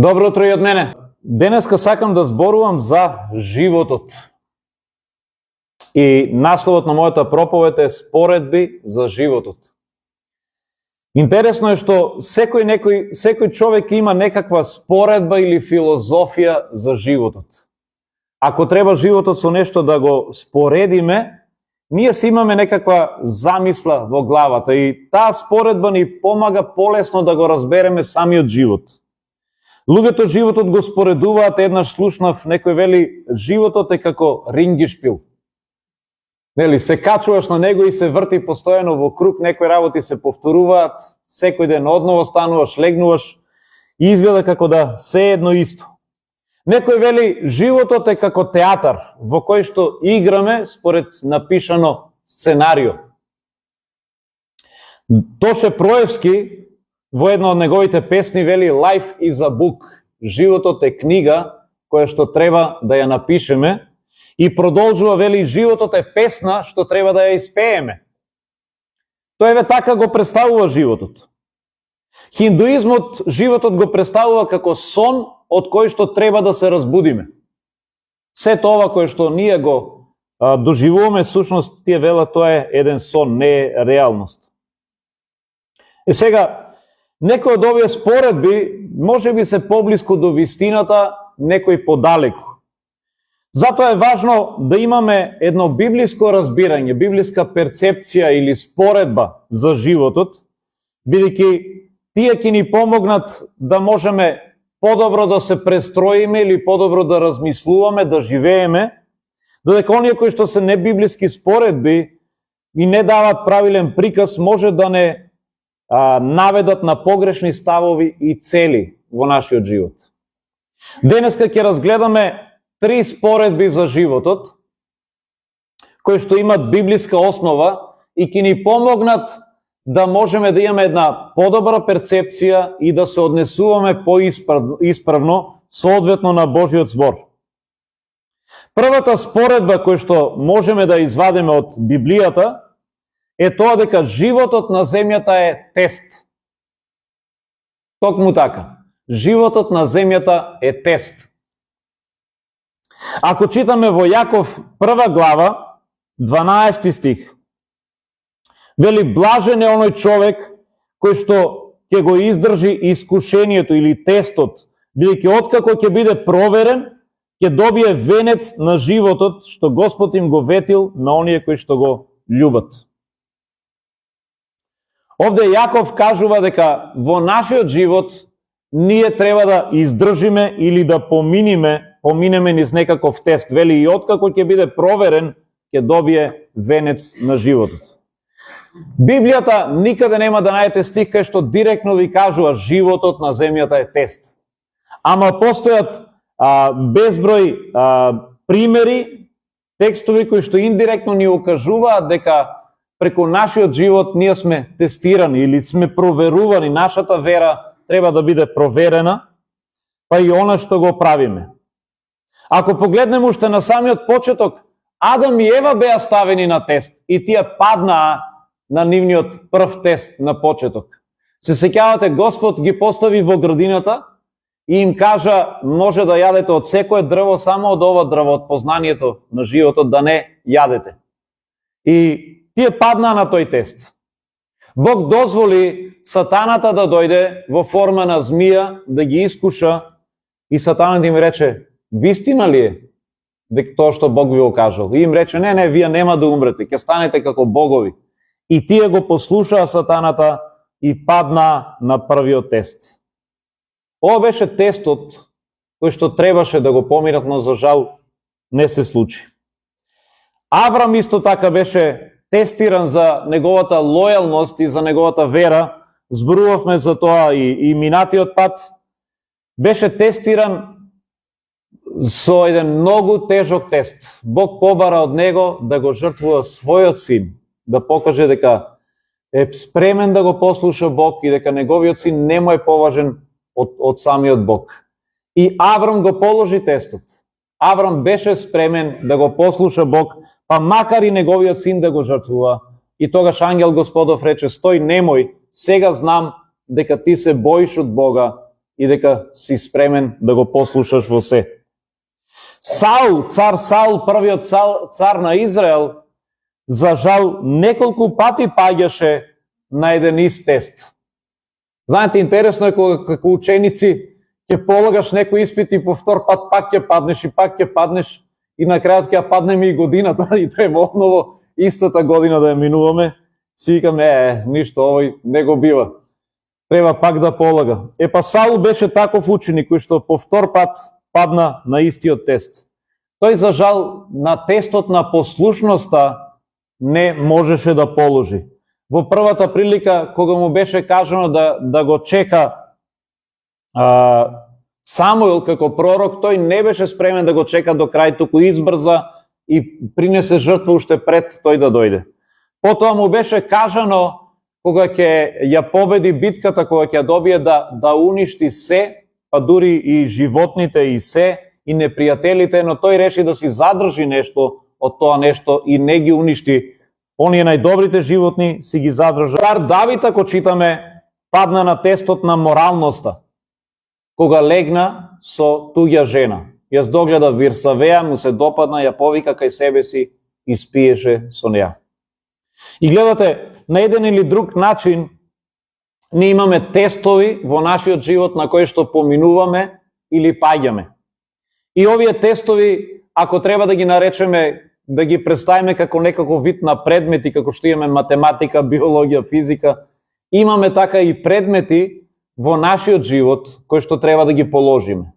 Добро утро и од мене. Денеска сакам да зборувам за животот. И насловот на мојата проповед е споредби за животот. Интересно е што секој човек има некаква споредба или филозофија за животот. Ако треба животот со нешто да го споредиме, ние си имаме некаква замисла во главата и таа споредба ни помага полесно да го разбереме самиот живот. Луѓето животот го споредуваат, еднаш слушнав, некој вели, животот е како рингишпил. Нели, се качуваш на него и се врти постојано во круг, некои работи се повторуваат, секој ден одново стануваш, легнуваш и изгледа како да се едно исто. Некој вели, животот е како театар, во кој што играме според напишано сценарио. Тоше Проевски во една од неговите песни вели Life is a book. Животот е книга која што треба да ја напишеме и продолжува вели животот е песна што треба да ја испееме. Тој така го представува животот. Хиндуизмот животот го представува како сон од кој што треба да се разбудиме. Сето ова кое што ние го доживуваме, всушност тие велат тоа е еден сон, не е реалност. И сега некои од овие споредби може би се поблиску до вистината, некои подалеку. Затоа е важно да имаме едно библиско разбирање, библиска перцепција или споредба за животот, бидејќи тие ќе ни помогнат да можеме подобро да се престроиме или подобро да размислуваме, да живееме, додека оние кои што се небиблиски споредби и не дават правилен приказ може да не наведат на погрешни ставови и цели во нашиот живот. Денеска ќе разгледаме 3 споредби за животот, кои што имат библиска основа и ќе ни помогнат да можеме да имаме една подобра перцепција и да се однесуваме поисправно соодветно на Божиот збор. Првата споредба која што можеме да извадиме од Библијата е тоа дека животот на земјата е тест. Токму така. Животот на земјата е тест. Ако читаме во Јаков 1 глава, 12 стих, вели блажен е оној човек кој што ќе го издржи искушението или тестот, бидејќи откако ќе биде проверен, ќе добие венец на животот што Господ им го ветил на оние кои што го љубат. Овде Јаков кажува дека во нашиот живот ние треба да издржиме или да поминеме низ некаков тест. Вели и откако ќе биде проверен, ќе добие венец на животот. Библијата никаде нема да најдете стих кај што директно ви кажува животот на земјата е тест. Ама постојат безброј примери, текстови кои што индиректно ни укажуваат дека преку нашиот живот ние сме тестирани или сме проверувани, нашата вера треба да биде проверена, па и она што го правиме. Ако погледнеме уште на самиот почеток, Адам и Ева беа ставени на тест и тие паднаа на нивниот прв тест на почеток. Се сеќавате, Господ ги постави во градината и им кажа, може да јадете од секое дрво, само од ова дрво, од познанието на животот, да не јадете. И тие паднаа на тој тест. Бог дозволи сатаната да дојде во форма на змија, да ги искуша и сатанат им рече, вистина ли е дека тоа што Бог ви го кажал? И им рече, не, вие нема да умрете, ќе станете како богови. И тие го послушаа сатаната и паднаа на првиот тест. Ова беше тестот кој што требаше да го поминат, но за жал не се случи. Аврам исто така беше тестиран за неговата лојалност и за неговата вера. Зборувавме за тоа и минатиот пат. Беше тестиран со еден многу тежок тест. Бог побара од него да го жртвува својот син, да покаже дека е спремен да го послуша Бог и дека неговиот син не му е поважен од самиот Бог. И Аврам го положи тестот. Аврам беше спремен да го послуша Бог, па макар и неговиот син да го жртвува. И тогаш ангел Господов рече, стој, немој, сега знам дека ти се боиш од Бога и дека си спремен да го послушаш во се. Саул, цар Саул, првиот цар на Израел, за жал неколку пати паѓаше на еден ист тест. Знаете, интересно е кога како ученици ќе полагаш некој испит и по втор пат пак ќе паднеш и пак ќе паднеш и на крајот ќе паднеме и годината и треба одново истата година да ја минуваме. Си викаме, ништо, овој не го бива. Треба пак да полага. Па Саул беше таков ученик кој што по втор пат падна на истиот тест. Тој за жал на тестот на послушноста не можеше да положи. Во првата прилика кога му беше кажано да го чека Самуил како пророк, тој не беше спремен да го чека до крај, туку избрза и принесе жртва уште пред тој да дојде. Потоа му беше кажано кога ќе ја победи битката, кога ќе ја добие да уништи се, па дури и животните и се, и непријателите, но тој реши да си задржи нешто од тоа нешто и не ги уништи. Оние најдобрите животни си ги задржа. Цар Давид, ако читаме, падна на тестот на моралноста, кога легна со туѓа жена. Јас догледа Вирсавеја, му се допадна, ја повика кај себе си и спиеше со неја. И гледате, на еден или друг начин, ние имаме тестови во нашиот живот на кои што поминуваме или паѓаме. И овие тестови, ако треба да ги наречеме, да ги представиме како некако вид на предмети, како што имаме математика, биологија, физика, имаме така и предмети во нашиот живот кои што треба да ги положиме.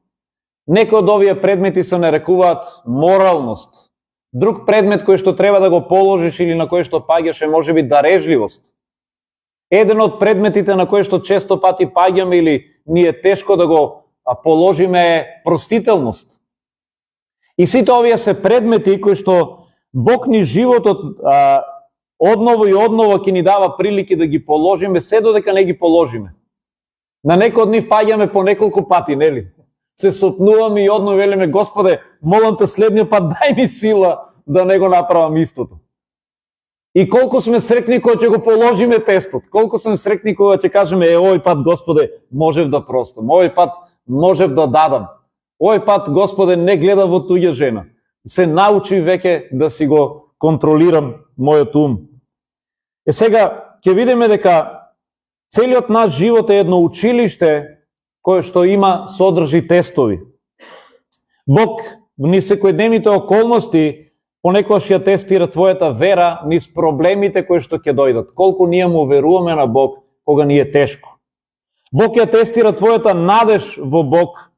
Некои од овие предмети се нарекуваат моралност. Друг предмет кој што треба да го положиш или на кој што паѓаш е можеби дарежливост. Еден од предметите на кој што често пати паѓаме или ни е тешко да го положиме е простителност. И сите овие се предмети кои што Бог ни животот одново и одново ќе ни дава прилики да ги положиме, се додека не ги положиме. На некој од нив паѓаме по неколку пати, нели? Се сопнуваме и одново велиме, Господе, молам те следниот пат дај ми сила да не го направам истото. И колку сме среќни кога ќе го положиме тестот, колку сме среќни кога ќе кажеме, овој пат, Господе, можев да простам, овој пат можев да дадам, овој пат, Господе, не гледа во туѓа жена. Се научи веќе да си го контролирам мојот ум. Сега ќе видиме дека целиот наш живот е едно училиште кое што има содржи тестови. Бог ни секојдневните околности понекогаш ја тестира твојата вера низ проблемите кои што ќе дојдат. Колку ние му веруваме на Бог кога ни е тешко. Бог ја тестира твојата надеж во Бог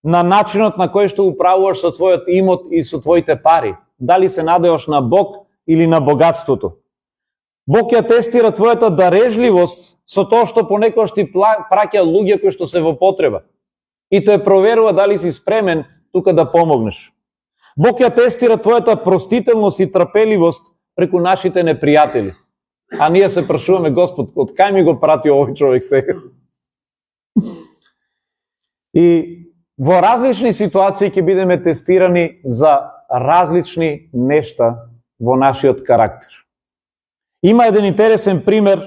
на начинот на кој што управуваш со твојот имот и со твоите пари. Дали се надеваш на Бог или на богатството. Бог ја тестира твојата дарежливост со тоа што понекогаш ти праќа луѓе кои што се во потреба. И тој проверува дали си спремен тука да помогнеш. Бог ја тестира твојата простителност и трпеливост преку нашите непријатели. А ние се прашуваме, Господ, од кај ми го прати овој човек сега? И во различни ситуации ќе бидеме тестирани за различни нешта во нашиот карактер. Има еден интересен пример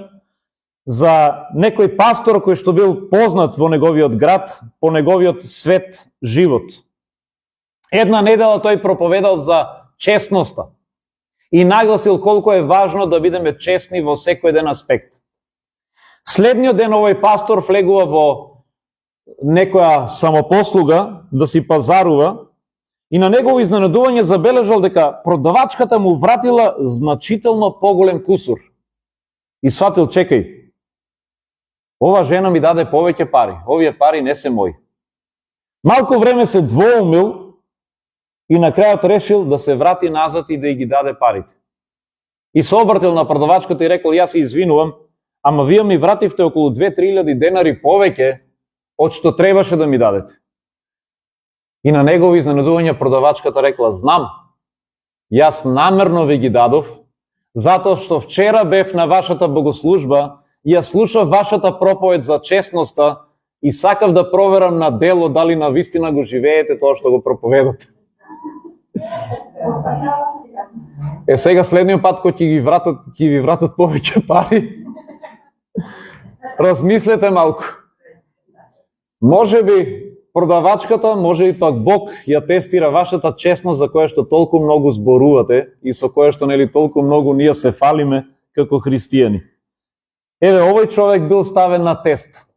за некој пастор кој што бил познат во неговиот град, по неговиот свет живот. Една недела тој проповедал за честноста и нагласил колку е важно да бидеме честни во секој еден аспект. Следниот ден овој пастор влегува во некоја самопослуга да си пазарува и на негово изненадување забележал дека продавачката му вратила значително поголем кусур. И сватил, чекај, ова жена ми даде повеќе пари, овие пари не се мои. Малку време се двоумил и на крајот решил да се врати назад и да ги даде парите. И се обратил на продавачката и рекол, јас се извинувам, ама вие ми вративте околу 2-3 денари повеќе од што требаше да ми дадете. И на негово изненадување продавачката рекла, знам, јас намерно ви ги дадов, затоа што вчера бев на вашата богослужба, ја слушав вашата проповед за честноста и сакав да проверам на дело дали на вистина го живеете тоа што го проповедате. Сега следниот пат кој ќе ви вратат повеќе пари, размислете малку. Може би продавачката, може и пак Бог ја тестира вашата честност за која што толку многу зборувате и со која што нели толку многу ние се фалиме како христијани. Еве, овој човек бил ставен на тест.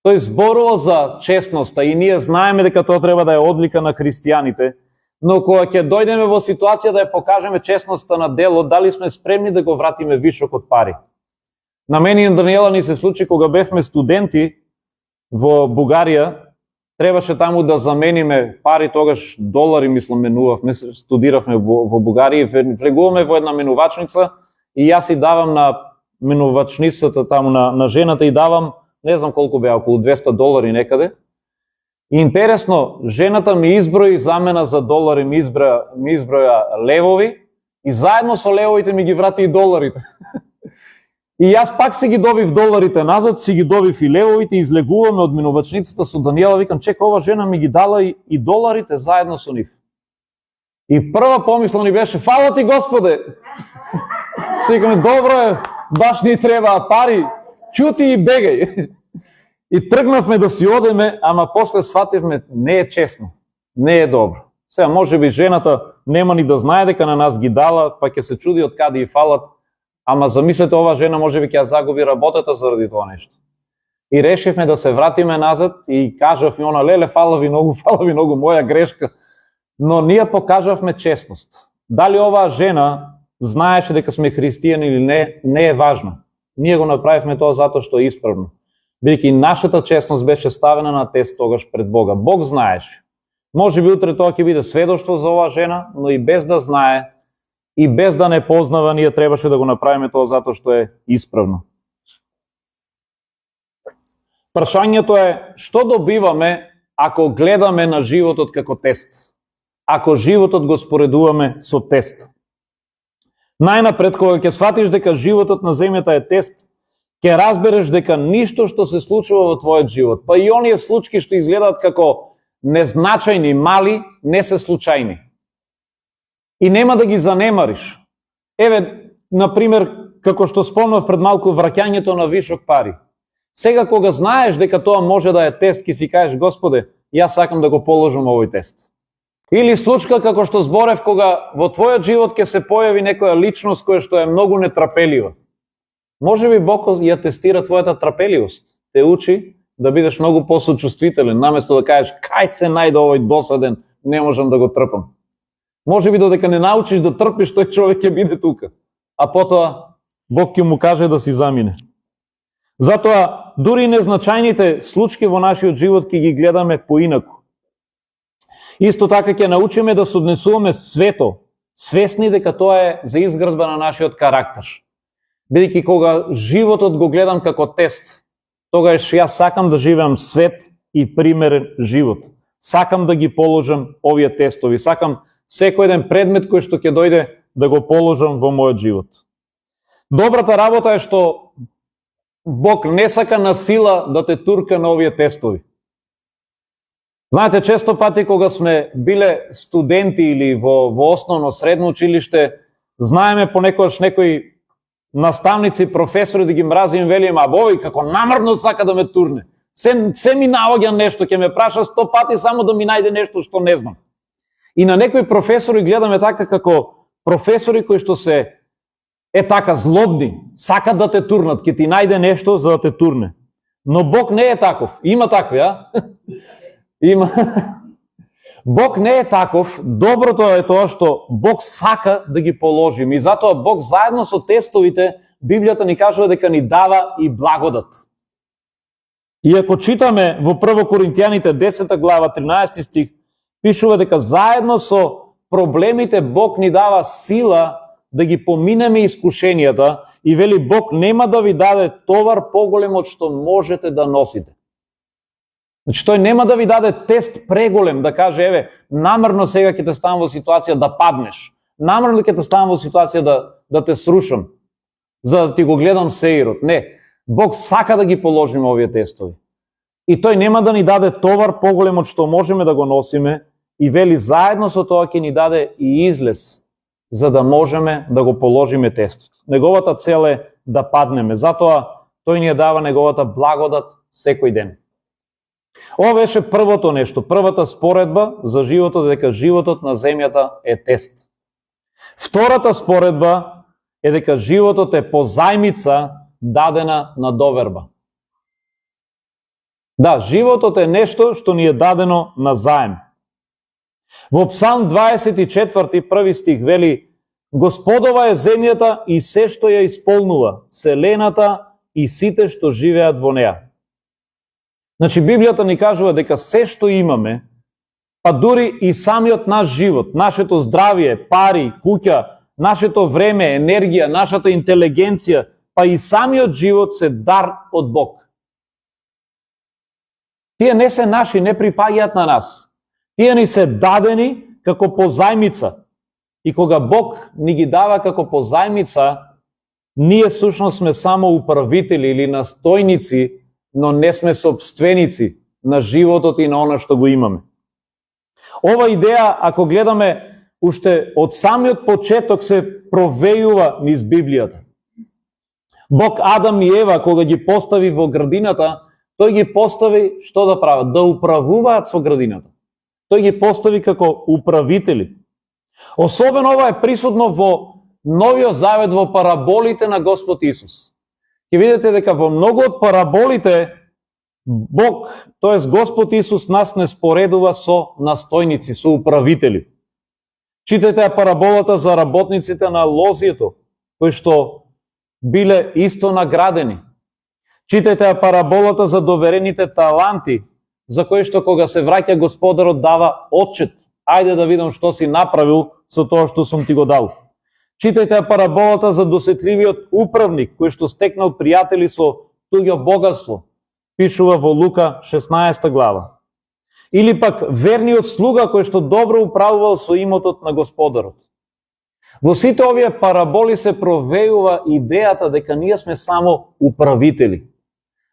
Тој зборувал за честноста и ние знаеме дека тоа треба да е одлика на христијаните, но кога ќе дојдеме во ситуација да ја покажеме честноста на дело, дали сме спремни да го вратиме вишок од пари? На мене и Даниела ни се случи кога бевме студенти во Бугарија, требаше таму да замениме пари, тогаш долари, мислам, менувавме, студиравме во Бугарија, влегуваме во една менувачница и јас си давам на менувачницата таму на жената и давам, не знам колку беа, околу $200 некаде. И интересно, жената ми изброи замена за долари, ми изброја левови и заедно со левовите ми ги врати и доларите. И јас пак си ги добив доларите назад, си ги добив и левовите, излегуваме од минувачницата со Даниела, викам, чека, ова жена ми ги дала и доларите заедно со нив. И прва помисла ни беше, фала ти Господе! Секаме, добро е, баш ни треба пари, чути и бегај. И тргнавме да си одеме, ама после сфативме, не е честно, не е добро. Сега, може би жената нема ни да знае дека на нас ги дала, па ќе се чуди од каде и фалат, ама замислете, ова жена може би ќе ја загуби работата заради тоа нешто. И решивме да се вратиме назад и кажавме она, леле, фала ви многу, моја грешка. Но ние покажавме честност. Дали оваа жена знаеше дека сме христијани или не е важно. Ние го направивме тоа затоа што е исправно. Бидејќи нашата честност беше ставена на тест тогаш пред Бога. Бог знаеше. Може би утре тоа ќе биде сведоштво за оваа жена, но и без да знае, и без да не познава, ние требаше да го направиме тоа затоа што е исправно. Прашањето е, што добиваме ако гледаме на животот како тест? Ако животот го споредуваме со тест? Најнапред, кога ќе сватиш дека животот на земјата е тест, ќе разбереш дека ништо што се случува во твојот живот, па и оние случаи што изгледаат како незначајни, мали, не се случајни. И нема да ги занемариш. Еве, например, како што спомнав пред малку, враќањето на вишок пари. Сега кога знаеш дека тоа може да е тест, ќе си кажеш, Господе, јас сакам да го положам овој тест. Или случка како што зборев, кога во твојот живот ќе се појави некоја личност која што е многу нетрпелива. Може би Бог ја тестира твојата трпеливост. Те учи да бидеш многу посочувствителен, наместо да кажеш, кај се најде овој досаден, не можам да го трпам. Може би додека не научиш да трпиш, тој човек ќе биде тука. А потоа Бог ќе му каже да си замине. Затоа, дури незначајните случаи во нашиот живот ќе ги гледаме поинаку. Исто така ќе научиме да се однесуваме свето, свесни дека тоа е за изградба на нашиот карактер. Бидејќи кога животот го гледам како тест, тогаш јас сакам да живеам свет и примерен живот. Сакам да ги положам овие тестови, сакам секој ден предмет кој што ќе дојде да го положам во мојот живот. Добрата работа е што Бог не сака на сила да те турка на овие тестови. Знаете, често пати кога сме биле студенти или во основно средно училиште, знаеме понекогаш некои наставници, професори да ги мразим, велиме, а овој како намрно сака да ме турне. Се ми наоѓа нешто, ќе ме праша 100 пати само да ми најде нешто што не знам. И на некои професори гледаме така како професори кои што се така злобни, сакат да те турнат, ќе ти најде нешто за да те турне. Но Бог не е таков. Има такви, а? Има. Бог не е таков. Доброто е тоа што Бог сака да ги положим. И затоа Бог заедно со тестовите, Библијата ни кажува дека ни дава и благодат. И ако читаме во 1 Коринтијаните 10 глава 13 стих, пишува дека заедно со проблемите Бог ни дава сила да ги поминеме искушенијата и вели Бог нема да ви даде товар поголем од што можете да носите. Значи тој нема да ви даде тест преголем, да каже еве, намерно сега ќе те ставам во ситуација да паднеш. Намерно ќе те ставам во ситуација да те срушам, за да ти го гледам сеирот. Не, Бог сака да ги положиме овие тестови. И тој нема да ни даде товар поголем од што можеме да го носиме и вели заедно со тоа ќе ни даде и излез, за да можеме да го положиме тестот. Неговата цел е да паднеме, затоа тој ни ја дава неговата благодат секој ден. Ова беше првото нешто, првата споредба за животот, дека животот на земјата е тест. Втората споредба е дека животот е позајмица дадена на доверба. Да, животот е нешто што ни е дадено на заем. Во Псалм 24, први стих вели: Господова е земјата и се што ја исполнува, вселената и сите што живеат во неа. Значи, Библијата ни кажува дека се што имаме, па дури и самиот наш живот, нашето здравие, пари, куќа, нашето време, енергија, нашата интелигенција, па и самиот живот се дар од Бог. Тие не се наши, не припаѓаат на нас. Тие ни се дадени како позајмица. И кога Бог ни ги дава како позајмица, ние сушност сме само управители или настојници, но не сме собственици на животот и на оно што го имаме. Ова идеја, ако гледаме уште од самиот почеток, се провејува низ Библијата. Бог Адам и Ева, кога ги постави во градината, тој ги постави што да прават? Да управуваат со градината. Тој ги постави како управители. Особено ова е присутно во Новиот Завет, во параболите на Господ Исус. Ќе видите дека во многу од параболите Бог, тоест Господ Исус, нас не споредува со настојници, со управители. Читајте параболата за работниците на лозието, кои што биле исто наградени. Читајте параболата за доверените таланти, за кои што кога се враќа Господарот дава отчет. Ајде да видам што си направил со тоа што сум ти го дал. Читајте параболата за досетливиот управник, кој што стекнал пријатели со туѓо богатство. Пишува во Лука 16 глава. Или пак верниот слуга кој што добро управувал со имотот на Господарот. Во сите овие параболи се провејува идејата дека ние сме само управители.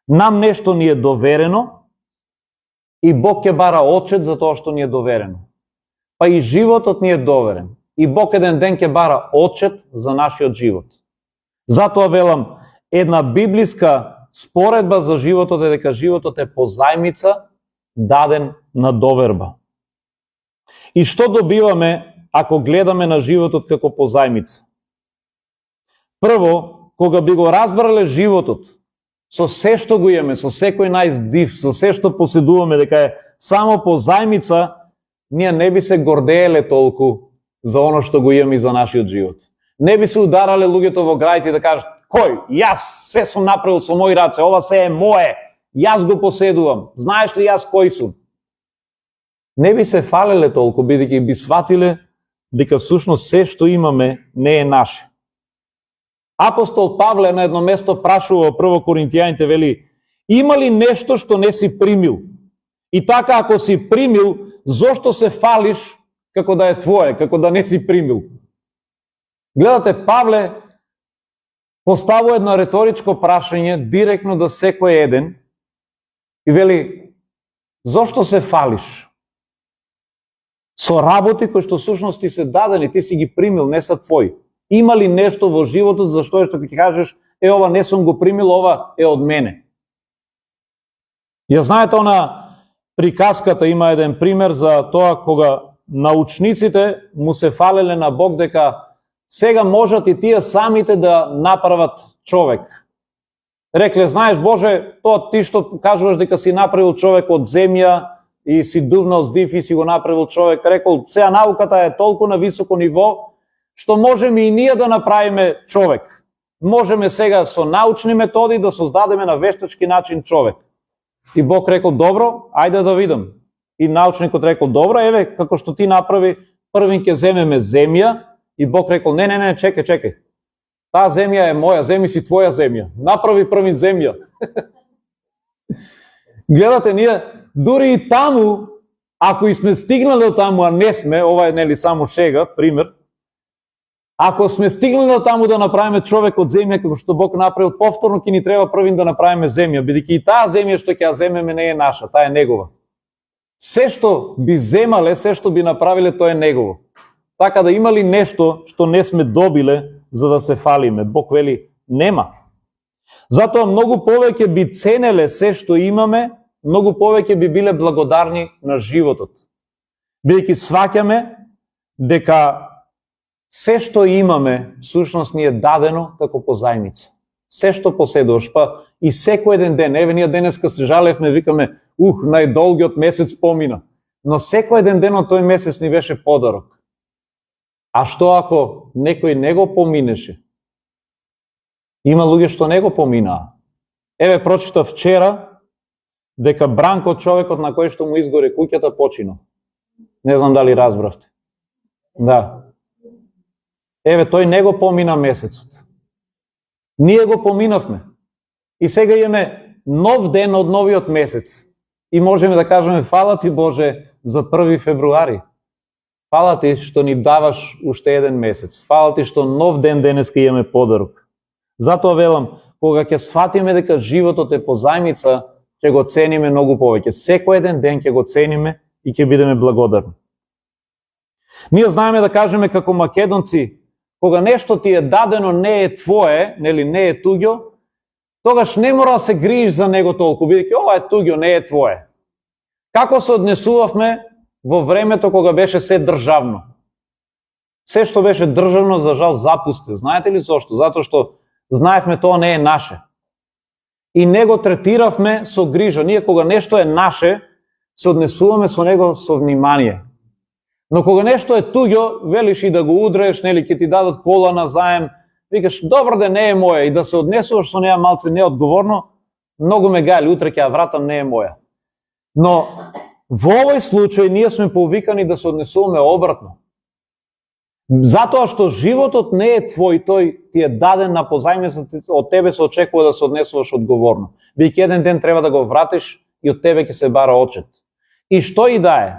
Нам нешто ни е доверено и Бог ќе бара отчет за тоа што ни е доверено. Па и животот ни е доверен. И Бог еден ден ќе бара отчет за нашиот живот. Затоа велам, една библиска споредба за животот е дека животот е позајмица даден на доверба. И што добиваме ако гледаме на животот како позајмица? Прво, кога би го разбрале животот, со се што го имаме, со секој најздив, со се што поседуваме, дека е само позајмица, ние не би се гордееле толку за оно што го имаме и за нашиот живот. Не би се ударале луѓето во граѓите да кажат: кој? Јас се сум направил со мои раце, ова се е мое, јас го поседувам, знаеш ли јас кој сум? Не би се фалеле толку, бидејќи би сватиле дека всушност се што имаме не е наше. Апостол Павле на едно место прашува во Прво Коринтијаните, вели: има ли нешто што не си примил? И така, ако си примил, зошто се фалиш како да е твое, како да не си примил? Гледате, Павле поставува едно реторичко прашање директно до секој еден и вели: зошто се фалиш? Со работи кои што всушност ти се дадени, ти си ги примил, не са твои. Има ли нешто во животот за што ќе кажеш: ова не сум го примил, ова е од мене? Ја знаете она приказката, има еден пример за тоа кога научниците му се фалеле на Бог дека сега можат и тие самите да направат човек. Рекле: знаеш Боже, тоа ти што кажуваш дека си направил човек од земја и си дувнал здив и си го направил човек. Рекол: сега науката е толку на високо ниво, што можеме и ние да направиме човек. Можеме сега со научни методи да создадеме на вештачки начин човек. И Бог рекол: добро, ајде да видам. И научникот рекол: добро, еве, како што ти направи, првин ќе земеме земја. И Бог рекол: не, чекај. Таа земја е моја, земи си твоја земја. Направи првин земја. Гледате, ние дури и таму, ако и сме стигнали до таму, а не сме, ова е нели само шега, пример, ако сме стигнали до таму да направиме човек од земја, како што Бог направил, повторно ќе ни треба првин да направиме земја, бидејќи и таа земја што ќе ја земеме не е наша, таа е негова. Се што би земале, се што би направиле, тоа е негово. Така да има ли нешто што не сме добиле за да се фалиме? Бог вели: нема. Затоа многу повеќе би ценеле се што имаме, многу повеќе би биле благодарни на животот. Бидејќи сваќаме дека се што имаме, всушност ни е дадено како позајмица. Се што поседуваш, па и секој еден ден, еве ние денеска се жалевме, викаме, најдолгиот месец помина. Но секој еден ден од тој месец ни беше подарок. А што ако некој не го поминеше? Има луѓе што не го поминаа. Еве, прочитав вчера дека Бранко, човекот на кој што му изгоре куќата, починал. Не знам дали разбравте. Да. Еве, тој не го помина месецот. Ние го поминавме. И сега имаме нов ден од новиот месец. И можеме да кажеме, фала ти Боже за 1 февруари. Фала ти што ни даваш уште еден месец. Фала ти што нов ден денеска имаме подарок. Затоа велам, кога ќе сфатиме дека животот е позајмица, ќе го цениме многу повеќе. Секој еден ден ќе го цениме и ќе бидеме благодарни. Ние знаеме да кажеме како македонци, кога нешто ти е дадено не е твое, нели не е туѓо, тогаш не мора да се грижиш за него толку, бидејќи ова е туѓо, не е твое. Како се однесувавме во времето кога беше се државно? Се што беше државно, за жал, запусте. Знаете ли зошто? Затоа што знаевме тоа не е наше. И не го третиравме со грижа. Ние кога нешто е наше, се однесуваме со него со внимание. Но кога нешто е туѓо, велиш и да го удреш, нели ќе ти дадат кола на заем, викаш добро да не е моја и да се однесуваш со неа малце неодговорно, многу ме гајли, утре ќе ја вратам, не е моја. Но во овој случај ние сме повикани да се однесуваме обратно. Затоа што животот не е твој, тој ти е даден на позајмица, од тебе се очекува да се однесуваш одговорно. Бидејќи еден ден треба да го вратиш и од тебе ќе се бара очет. И што и да е,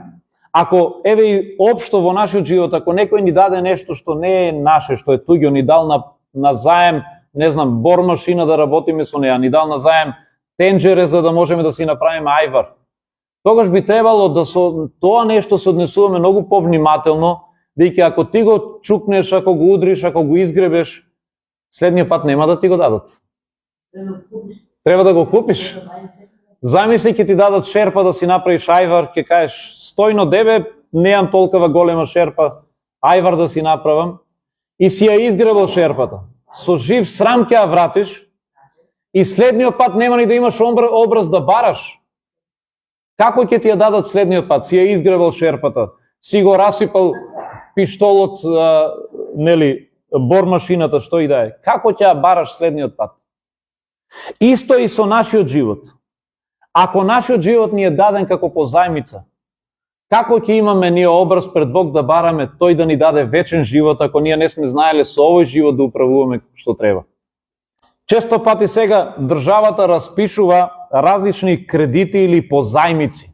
ако еве и општо во нашиот живот, ако некој ни даде нешто што не е наше, што е туѓо, ни дал на заем, не знам, бормашина да работиме со неа, ни дал на заем тенџере за да можеме да си направиме ајвар, тогаш би требало да со тоа нешто се однесуваме многу повнимателно, бидејќи ако ти го чукнеш, ако го удриш, ако го изгребеш, следниот пат нема да ти го дадат. Треба да го купиш. Замисли, ќе ти дадат шерпа да си направиш ајвар, ќе кажеш, стојно дебе, неам толкова голема шерпа, ајвар да си направам, и си ја изгребал шерпата. Со жив срам ќе ја вратиш, и следниот пат нема ни да имаш образ да бараш. Како ќе ти ја дадат следниот пат? Си ја изгребал шерпата, си го расипал пиштолот, нели, бормашината, што и да е. Како ќе ја бараш следниот пат? Исто и со нашиот живот. Ако нашиот живот ни е даден како позајмица, како ќе имаме ние образ пред Бог да бараме тој да ни даде вечен живот, ако ние не сме знаеле со овој живот да управуваме како што треба? Често пати сега државата распишува различни кредити или позајмици.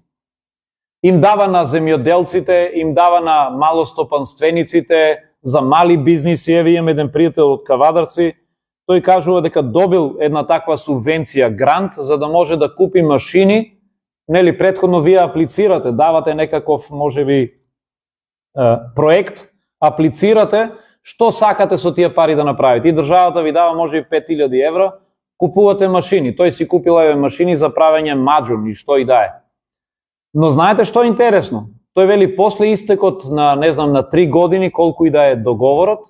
Им дава на земјоделците, им дава на малостопанствениците, за мали бизниси. Еве имам еден пријател од Кавадарци, тој кажува дека добил една таква субвенција, грант, за да може да купи машини. Нели, претходно вие аплицирате, давате некаков, можеби, проект, аплицирате, што сакате со тие пари да направите. И државата ви дава можеби 5000 евро, купувате машини. Тој си купил еве машини за правење маџун и што и да е. Но знаете што е интересно? Тој вели после истекот на, не знам, на 3 години, колку и да е договорот,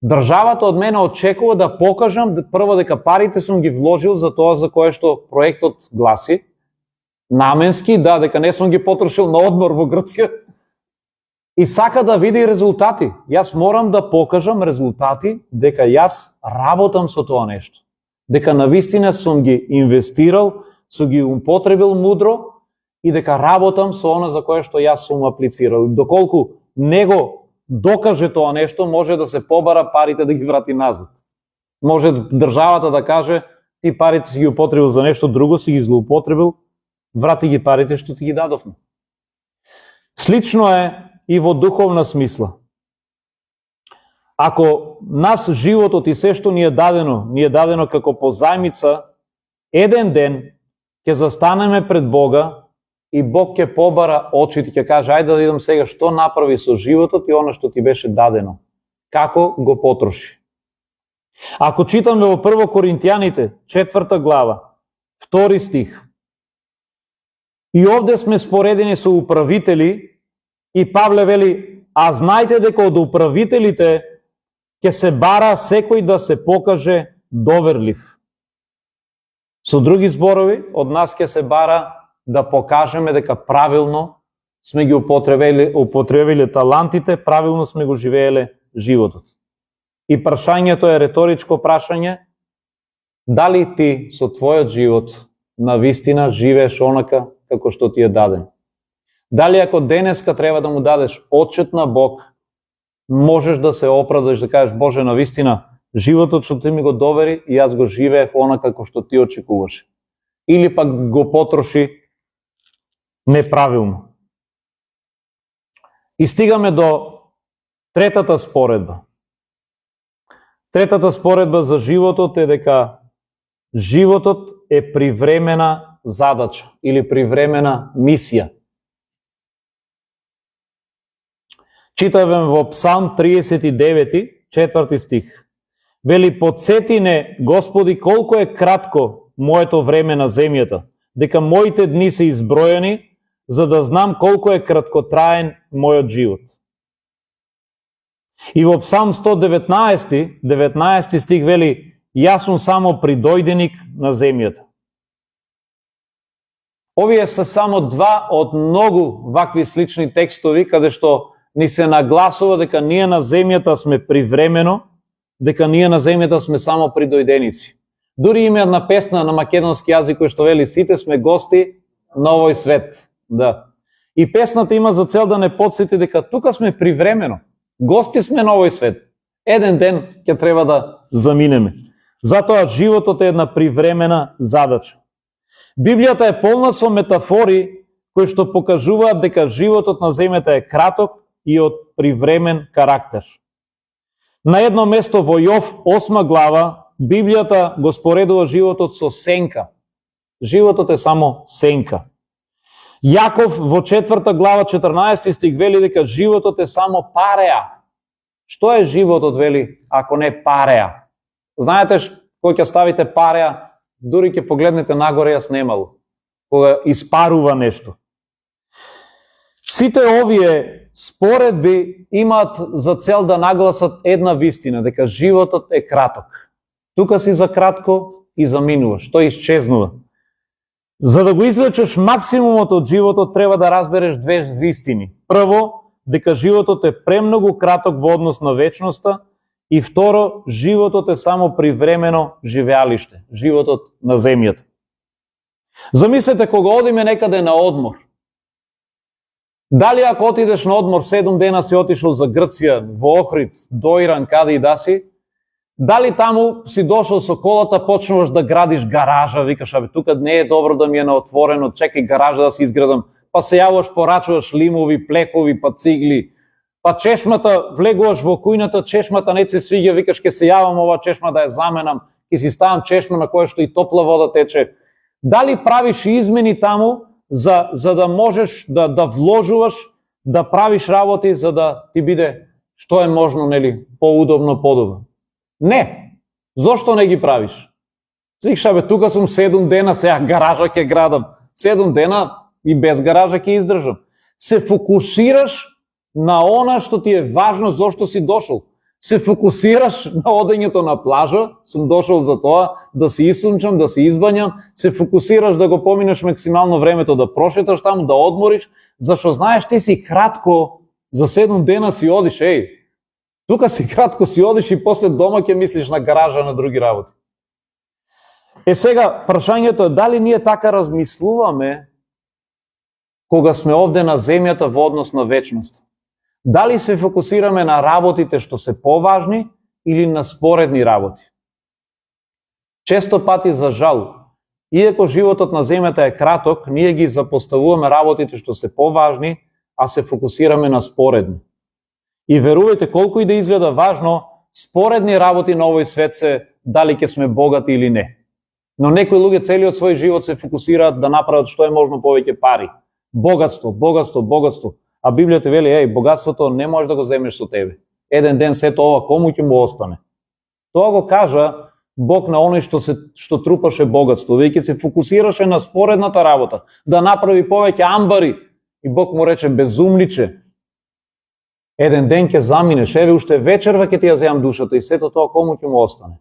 државата од мене очекува да покажам прво дека парите сум ги вложил за тоа за кое што проектот гласи, наменски, да, дека не сум ги потрошил на одмор во Грција, и сака да види резултати. Јас морам да покажам резултати дека јас работам со тоа нешто. Дека навистина сум ги инвестирал, сум ги употребил мудро и дека работам со она за кое што јас сум аплицирал. Доколку него докаже тоа нешто, може да се побара парите да ги врати назад. Може државата да каже, ти парите си ги употребил за нешто друго, си ги злоупотребил, врати ги парите што ти ги дадовме. Слично е и во духовна смисла. Ако нас животот и се што ни е дадено како позајмица, еден ден ќе застанеме пред Бога и Бог ќе побара очите, ќе каже, ајде да видам сега што направи со животот и она што ти беше дадено. Како го потроши. Ако читаме во 1 Коринтијаните, 4 глава, 2 стих, И овде сме споредени со управители и Павле вели, а знајте дека од управителите ќе се бара секој да се покаже доверлив. Со други зборови, од нас ќе се бара да покажеме дека правилно сме ги употребили талантите, правилно сме го живееле животот. И прашањето е реторичко прашање, дали ти со твојот живот на вистина живееш онака како што ти е даден? Дали ако денеска треба да му дадеш отчет на Бог, можеш да се оправдаш, да кажеш, Боже, на вистина, животот што ти ми го довери и јас го живеев онака како што ти очекуваше. Или пак го потроши неправилно. И стигаме до третата споредба. Третата споредба за животот е дека животот е привремена задача или привремена мисија. Читавам во Псалм 39, 4 стих. Вели, подсети не, Господи, колко е кратко моето време на земјата, дека моите дни се изброени, за да знам колко е краткотраен мојот живот. И во Псалм 119, 19 стих вели, јас сум само придојденик на земјата. Овие се само два од многу вакви слични текстови, каде што ни се нагласува дека ние на земјата сме привремено, дека ние на земјата сме само придојденици. Дури има една песна на македонски јазик која што вели, сите сме гости на овој свет. Да. И песната има за цел да не подсети дека тука сме привремено. Гости сме на овој свет. Еден ден ќе треба да заминеме. Затоа животот е една привремена задача. Библијата е полна со метафори кои што покажуваат дека животот на земјата е краток и од привремен карактер. На едно место во Јов 8 глава Библијата го споредува животот со сенка. Животот е само сенка. Јаков во 4 глава 14 стих вели дека животот е само пареа. Што е животот, вели, ако не пареа? Знаете, кога ќе ставите пареа, дури ќе погледнете нагоре, ја снемало. Кога испарува нешто. Сите овие споредби имаат за цел да нагласат една вистина, дека животот е краток. Тука си за кратко и заминуваш, тој исчезнува. За да го извлечеш максимумот од животот, треба да разбереш две вистини. Прво, дека животот е премногу краток во однос на вечноста, и второ, животот е само привремено живеалиште, животот на земјата. Замислете кога одиме некаде на одмор. Дали ако отидеш на одмор 7 дена си отишол за Грција, во Охрид, до Иран, каде и да си, дали таму си дошол со колата, почнуваш да градиш гаража, викаш, абе, тука не е добро да ми е на отворено, чекај гаража да си изградам, па се јавуваш, порачуваш лимови, плекови, па цигли, па чешмата, влегуваш во кујната, чешмата не се свиѓа, викаш, ке се јавам ова чешма да ја заменам, ке си ставам чешма на која што и топла вода тече. Дали правиш измени таму, за да можеш да вложуваш, да правиш работи, за да ти биде што е можно, нели, поудобно, подобро? Не. Зошто не ги правиш? Сикша, бе, тука сум 7 дена, сега гаража ќе градам. 7 дена и без гаража ќе издржам. Се фокусираш на она што ти е важно, зошто си дошол. Се фокусираш на одењето на плажа, сум дошол за тоа, да се исунчам, да се избањам, се фокусираш да го поминеш максимално времето, да прошеташ таму, да одмориш, зашто знаеш ти си кратко, за 7 дена си одиш, тука си кратко си одиш и после дома ќе мислиш на гаража, на други работи. Сега, прашањето е дали ние така размислуваме кога сме овде на земјата во однос на вечност. Дали се фокусираме на работите што се поважни или на споредни работи? Често пати, за жал, иако животот на земјата е краток, ние ги запоставуваме работите што се поважни, а се фокусираме на споредни. И верувајте, колку и да изгледа важно, споредни работи на овој свет се дали ќе сме богати или не. Но некои луѓе целиот свој живот се фокусираат да направат што е можно повеќе пари. Богатство, богатство, богатство. А Библијата вели, богатството не можеш да го земеш со тебе. Еден ден сето ова кому ќе му остане? Тоа го кажа Бог на оној што трупаше богатство, веќе се фокусираше на споредната работа, да направи повеќе амбари. И Бог му рече: безумниче, еден ден ќе заминеш, еве уште вечерва ќе ти ја земам душата и сето тоа кому ќе му остане.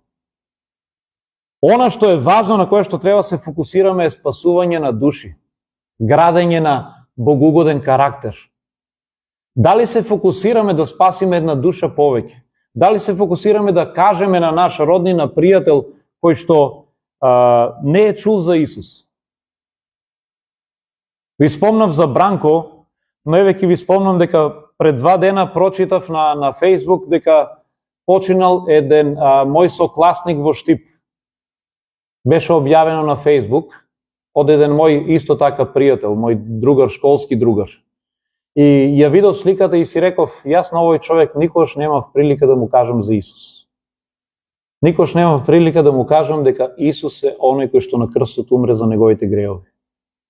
Она што е важно, на кое што треба се фокусираме, е спасување на души, градење на богугоден карактер. Дали се фокусираме да спасиме една душа повеќе? Дали се фокусираме да кажеме на наш роднина, пријател, кој што не е чул за Исус? Ви спомнав за Бранко, но еве ќе ви спомнам дека пред 2 дена прочитав на Facebook дека починал еден мој сокласник во Штип. Беше објавено на Facebook од еден мој исто така пријател, мој другар, школски другар. И ја видов сликата и си реков: јас на овој човек никош немав прилика да му кажам за Исус. Никош немав прилика да му кажам дека Исус е оној кој што на крстот умре за неговите греови.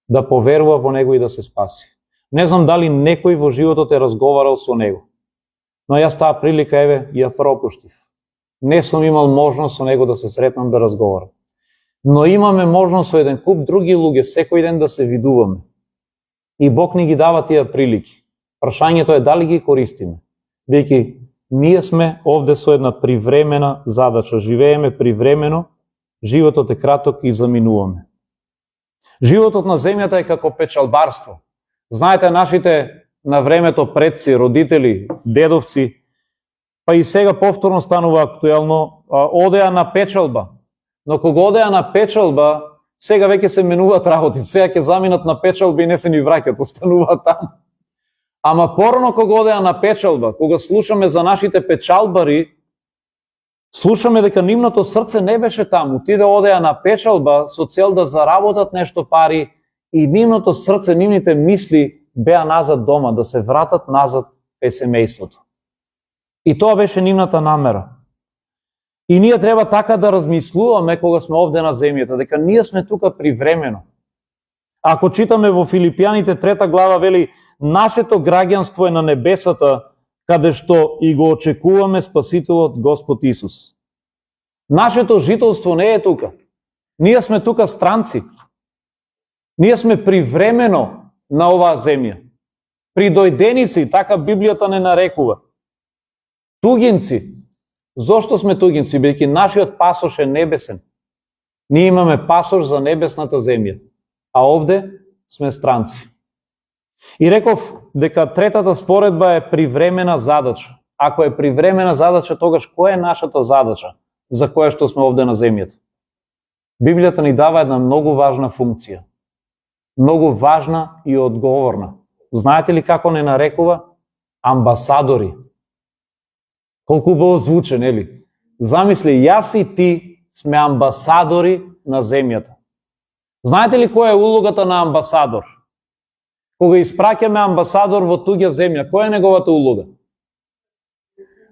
Да поверува во него и да се спаси. Не знам дали некој во животот е разговарал со него. Но јас таа прилика, еве, ја пропуштив. Не сум имал можност со него да се сретнам, да разговарам. Но имаме можност со еден куп други луѓе секој ден да се видуваме. И Бог ни ги дава тие прилики. Прашањето е дали ги користиме. Бидејќи ние сме овде со една привремена задача. Живееме привремено, животот е краток и заминуваме. Животот на земјата е како печалбарство. Знаете, нашите на времето предци, родители, дедовци, па и сега повторно станува актуелно, одеа на печалба. Но кога одеа на печалба, сега веќе се менуваат работи. Сега ќе заминат на печалба и не се ни враќат, остануваат таму. Ама порано кога одеа на печалба, кога слушаме за нашите печалбари, слушаме дека нивното срце не беше таму. Тие одеа на печалба со цел да заработат нешто пари и нивното срце, нивните мисли беа назад дома, да се вратат назад кај семејството. И тоа беше нивната намера. И ние треба така да размислуваме кога сме овде на земјата, дека ние сме тука привремено. Ако читаме во Филипјаните 3 глава, вели: нашето граѓанство е на небесата, каде што и го очекуваме Спасителот Господ Исус. Нашето жителство не е тука. Ние сме тука странци. Ние сме привремено на оваа земја. Придојденици, така Библијата не нарекува. Тугинци. Зошто сме тугинци? Бидејќи нашиот пасош е небесен. Ние имаме пасош за небесната земја, а овде сме странци. И реков дека третата споредба е привремена задача. Ако е привремена задача, тогаш која е нашата задача за која што сме овде на земјата? Библијата ни дава една многу важна функција. Многу важна и одговорна. Знаете ли како не нарекува? Амбасадори. Колку убаво звучи, нели? Замисли, јас и ти сме амбасадори на земјата. Знаете ли која е улогата на амбасадор? Кога испраќаме амбасадор во туѓа земја, која е неговата улога?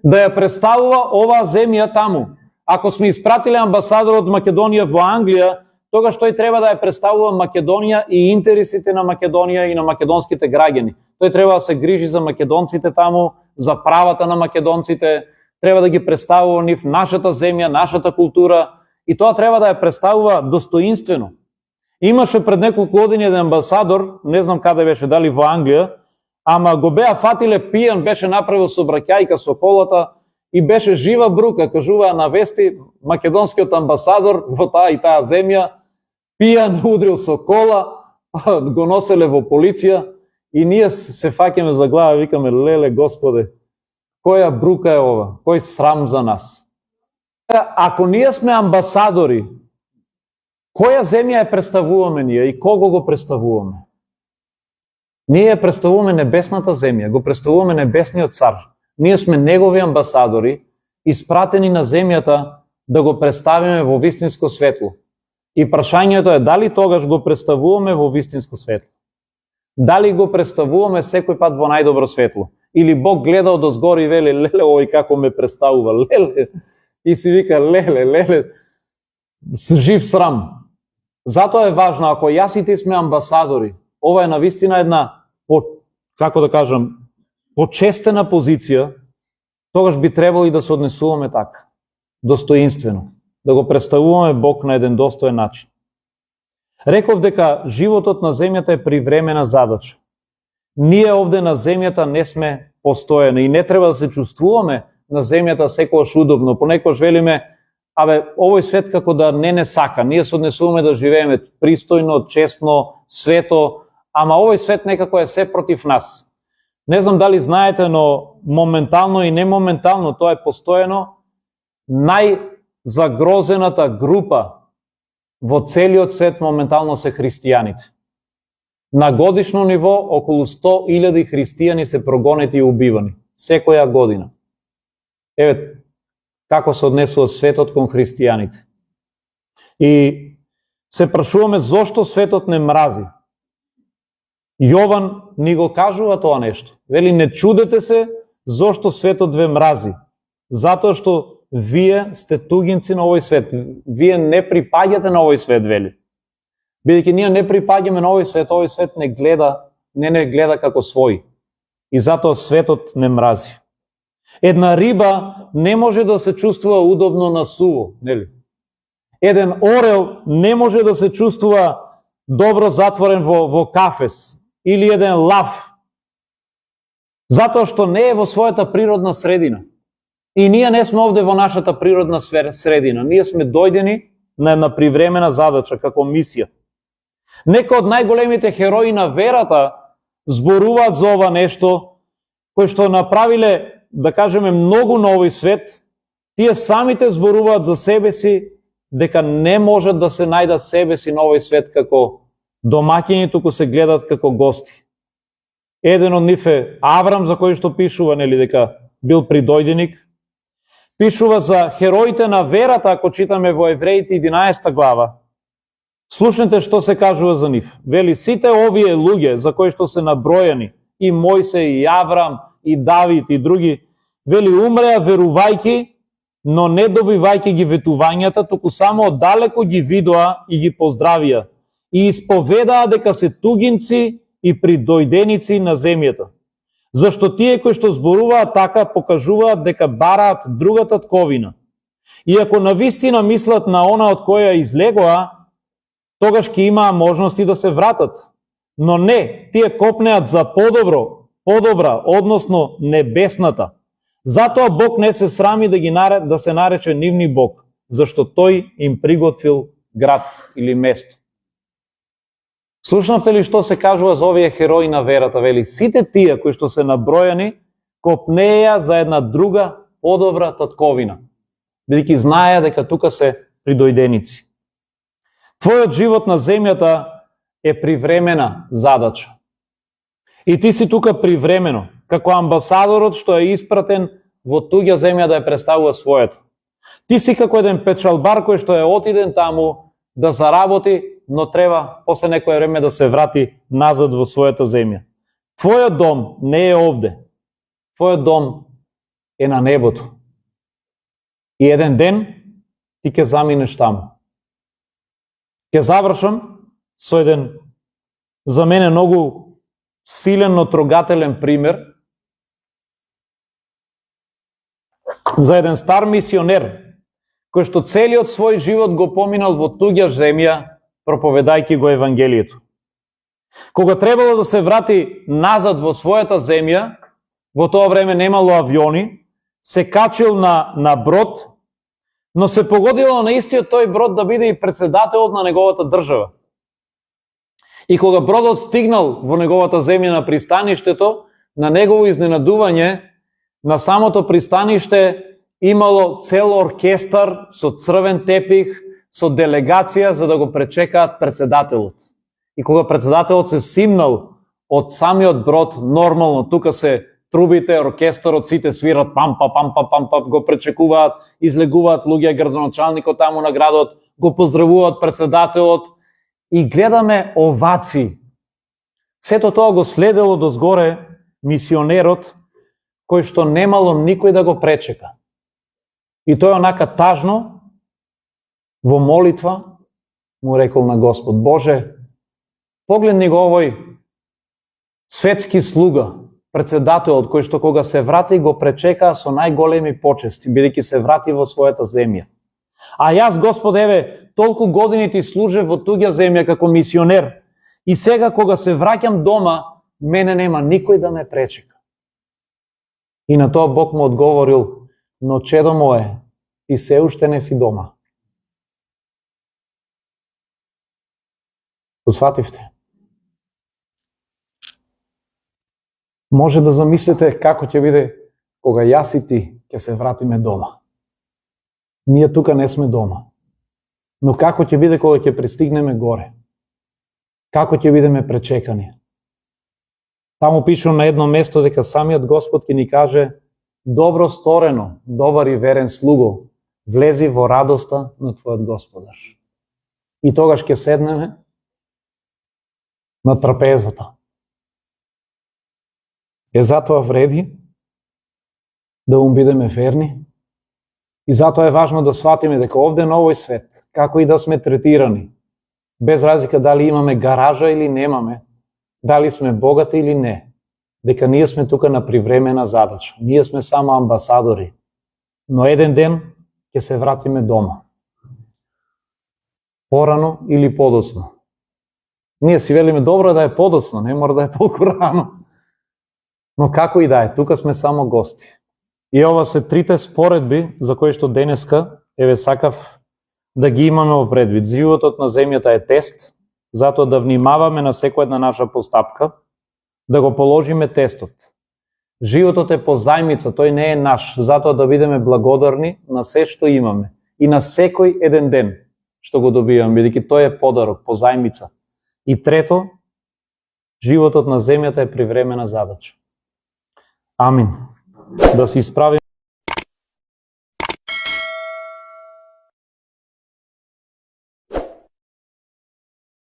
Да ја представува оваа земја таму. Ако сме испратиле амбасадор од Македонија во Англија, тогаш тој треба да ја представува Македонија и интересите на Македонија и на македонските граѓани. Тој треба да се грижи за македонците таму, за правата на македонците, треба да ги представува нив нашата земја, нашата култура, и тоа треба да ја представува достоинствено. Имаше пред неколку години еден амбасадор, не знам каде беше, дали во Англија, ама го беа фатиле пијан, беше направил сообраќајка со колата и беше жива брука, кажуваа на вести, македонскиот амбасадор во таа и таа земја, пијан, удрил со кола, го носеле во полиција и ние се фаќаме за глава, викаме: леле Господе, која брука е ова, кој срам за нас. Ако ние сме амбасадори, која земја ја представуваме ние и кого го представуваме? Ние ја представуваме небесната земја, го представуваме небесниот цар. Ние сме негови амбасадори, испратени на земјата да го представиме во вистинско светло. И прашањето е дали тогаш го представуваме во вистинско светло? Дали го представуваме секој пат во најдобро светло? Или Бог гледа одозгоре и вели: леле, ој како ме представува, леле, и си вика: леле, жив срам. Затоа е важно, ако јас и ти сме амбасадори, ова е навистина една, како да кажам, почестена позиција, тогаш би требало и да се однесуваме така, достоинствено. да го представуваме Бог на еден достоен начин. Реков дека животот на земјата е привремена задача. Ние овде на земјата не сме постојани и не треба да се чувствуваме на земјата секогаш удобно. Понекогаш велиме, овој свет како да не сака. Ние се однесуваме да живееме пристојно, честно, свето, ама овој свет некако е се против нас. Не знам дали знаете, но моментално и немоментално тоа е постојано најзагрозената група во целиот свет моментално се христијаните. На годишно ниво околу 100.000 христијани се прогонети и убивани секоја година. Еве како се однесува светот кон христијаните. И се прашуваме зошто светот не мрази. Јован ни го кажува тоа нешто. Вели, не чудете се зошто светот ве мрази. Затоа што вие сте тугинци на овој свет. Вие не припаѓате на овој свет, вели. Бидејќи ние не припаѓаме на овој свет не гледа како свој. И затоа светот не мрази. Една риба не може да се чувствува удобно на суво, нели? Еден орел не може да се чувствува добро затворен во кафес или еден лав. Затоа што не е во својата природна средина. И ние не сме овде во нашата природна средина. Ние сме дојдени на една привремена задача, како мисија. Некои од најголемите херои на верата зборуваат за ова нешто, кои што направиле, да кажеме, многу на овој свет, тие самите зборуваат за себе си дека не можат да се најдат себе си на овој свет како домаќини, туку се гледат како гости. Еден од нив е Аврам, за кој што пишува, нели, дека бил придојденик. Пишува за хероите на верата, ако читаме во Евреите 11 глава. Слушнете што се кажува за нив. Вели, сите овие луѓе за кои што се набројани, и Мојсей, и Аврам, и Давид, и други, вели, умреа верувајки, но не добивајки ги ветувањата, туку само оддалеку ги видоа и ги поздравија. И исповедаа дека се тугинци и придојденици на земјата. Зашто тие кои што зборуваат така покажуваат дека бараат другата тковина. И ако навистина мислат на она од која излегоа, тогаш ќе имаа можности да се вратат. Но не, тие копнеат за подобра, односно небесната. Затоа Бог не се срами да се нарече нивни Бог, зашто тој им приготвил град или место. Слушнавте ли што се кажува за овие херои на верата? Вели, сите тие кои што се набројани копнеја за една друга подобра татковина, бидејќи знаеа дека тука се придојденици. Твојот живот на земјата е привремена задача. И ти си тука привремено, како амбасадорот што е испратен во туѓа земја да ја представува својата. Ти си како еден печалбар кој што е отиден таму да заработи, но треба после некое време да се врати назад во својата земја. Твојот дом не е овде. Твојот дом е на небото. И еден ден ти ќе заминеш таму. Ќе завршам со еден за мене многу силен, но трогателен пример за еден стар мисионер кој што целиот свој живот го поминал во туѓа земја проповедајќи го Евангелието. Кога требало да се врати назад во својата земја, во тоа време немало авиони, се качил на брод, но се погодило на истиот тој брод да биде и председателот на неговата држава. И кога бродот стигнал во неговата земја на пристаништето, на негово изненадување, на самото пристаниште имало цел оркестар со црвен тепих, со делегација за да го пречекаат председателот. И кога председателот се симнал од самиот брод, нормално, тука се трубите, оркестарот, сите свират пампа, го пречекуваат, излегуваат луѓе, градоначалникот таму на градот, го поздравуваат председателот и гледаме овации. Сето тоа го следело дозгоре мисионерот, кој што немало никој да го пречека. И тој онака тажно, во молитва, му рекол на Господ, Боже, погледни го овој светски слуга, председателот, кој што кога се врати го пречекаа со најголеми почести, бидејќи се врати во својата земја. А јас, Господе, еве, толку години ти служев во туѓа земја како мисионер. И сега кога се враќам дома, мене нема никој да ме пречека. И на тоа Бог му одговорил, но чедо мое, ти се уште не си дома. Посвативте? Може да замислите како ќе биде кога јас и ти ќе се вратиме дома. Ние тука не сме дома. Но како ќе биде кога ќе пристигнеме горе? Како ќе бидеме пречекани? Таму пишу на едно место дека самиот Господ ќе ни каже: добро сторено, добар и верен слуго, влези во радоста на твојот Господар. И тогаш ќе седнеме на трапезата. Затоа вреди да бидеме верни и затоа е важно да сватиме дека овде на овој свет, како и да сме третирани, без разлика дали имаме гаража или немаме, дали сме богати или не, дека ние сме тука на привремена задача. Ние сме само амбасадори. Но еден ден ќе се вратиме дома. Порано или подоцно. Ние си велиме добро да е подоцно, не мора да е толку рано. Но како и да е, тука сме само гости. И ова се трите споредби за кои што денеска еве сакав да ги имаме во предвид. Животот на земјата е тест, затоа да внимаваме на секоја една наша постапка, да го положиме тестот. Животот е позајмица, тој не е наш, затоа да бидеме благодарни на се што имаме и на секој еден ден што го добиваме, бидејќи тој е подарок, позајмица. И трето, животот на земјата е привремена задача. Амин. Да се исправиме